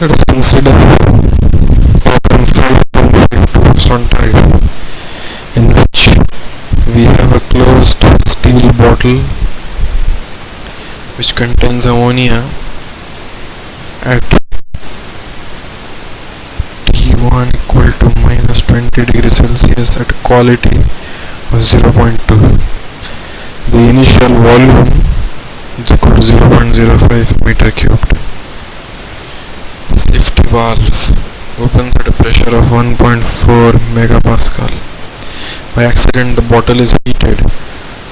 Let us consider problem 5.52 Sonntag, in which we have a closed steel bottle which contains ammonia at T1 equal to minus 20 degrees Celsius at a quality of 0.2. The initial volume is equal to 0.05 meter cubed. The safety valve opens at a pressure of 1.4 megapascal. By accident, the bottle is heated,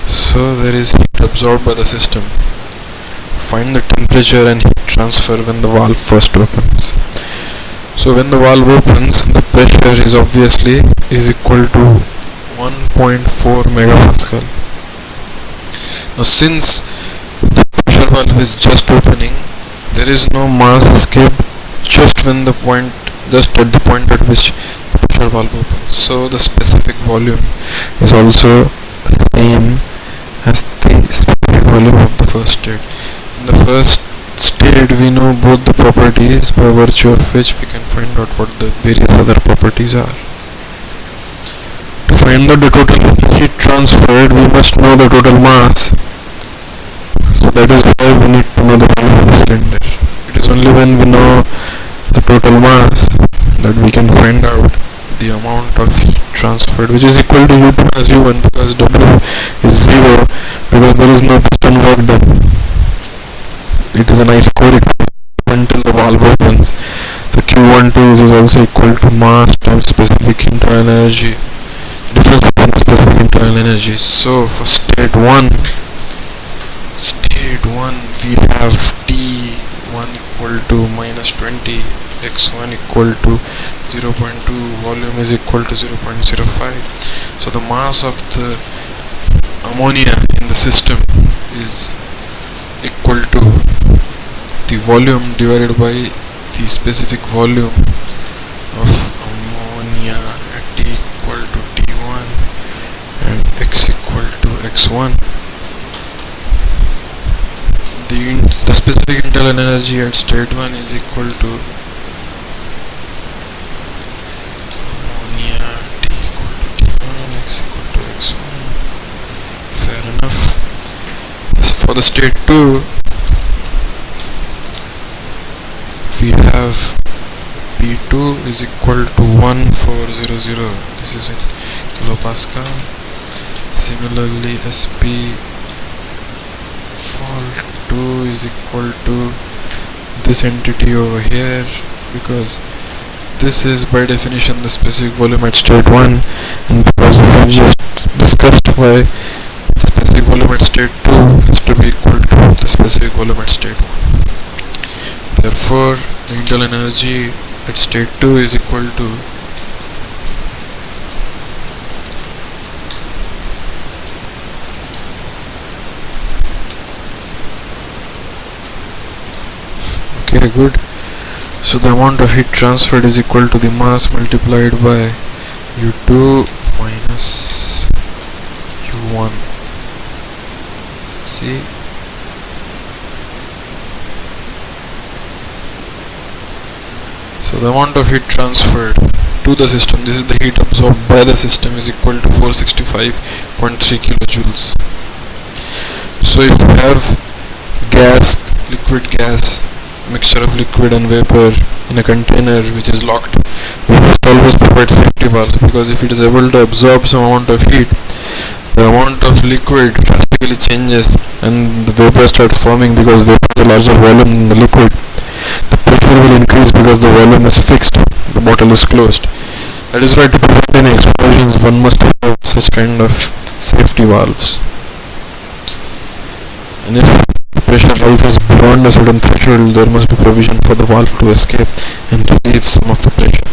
so there is heat absorbed by the system. Find the temperature and heat transfer when the valve first opens. So when the valve opens, the pressure is obviously equal to 1.4 megapascal. Now since the pressure valve is just opening, there is no mass escape just at the point at which the pressure valve opens. So the specific volume is also the same as the specific volume of the first state. In the first state, we know both the properties, by virtue of which we can find out what the various other properties are. To find out the total heat transferred, we must know the total mass. So that is why we need to know the volume of the cylinder. It is only when we know the total mass that we can find out the amount of heat transferred, which is equal to U2 minus U1, because W is 0 because there is no piston work done. It is a nice core until the valve opens. So Q12 is also equal to mass times specific internal energy. The difference between specific internal energy. So for state 1 we have T1 equal to minus 20, x1 equal to 0.2, volume is equal to 0.05. So the mass of the ammonia in the system is equal to the volume divided by the specific volume of ammonia at T equal to T1 and x equal to x1. The specific internal energy at state 1 is equal to ammonia T equal to T1, x equal to x1. Fair enough. For the state 2, we have P2 is equal to 1400. This is in kilopascal. Similarly, SP fault 2 is equal to this entity over here, because this is by definition the specific volume at state 1, and because we have just discussed why the specific volume at state 2 has to be equal to the specific volume at state 1. Therefore, the internal energy at state 2 is equal to okay, good. So the amount of heat transferred is equal to the mass multiplied by U2 minus U1. See? So the amount of heat transferred to the system, this is the heat absorbed by the system, is equal to 465.3 kilojoules. So if you have liquid gas, mixture of liquid and vapor in a container which is locked, we must always provide safety valves, because if it is able to absorb some amount of heat, the amount of liquid drastically changes and the vapor starts forming, because vapor is a larger volume than the liquid. The pressure will increase because the volume is fixed, the bottle is closed. That is why to prevent any explosions, one must have such kind of safety valves. And if the pressure rises beyond a certain threshold, there must be provision for the valve to escape and relieve some of the pressure.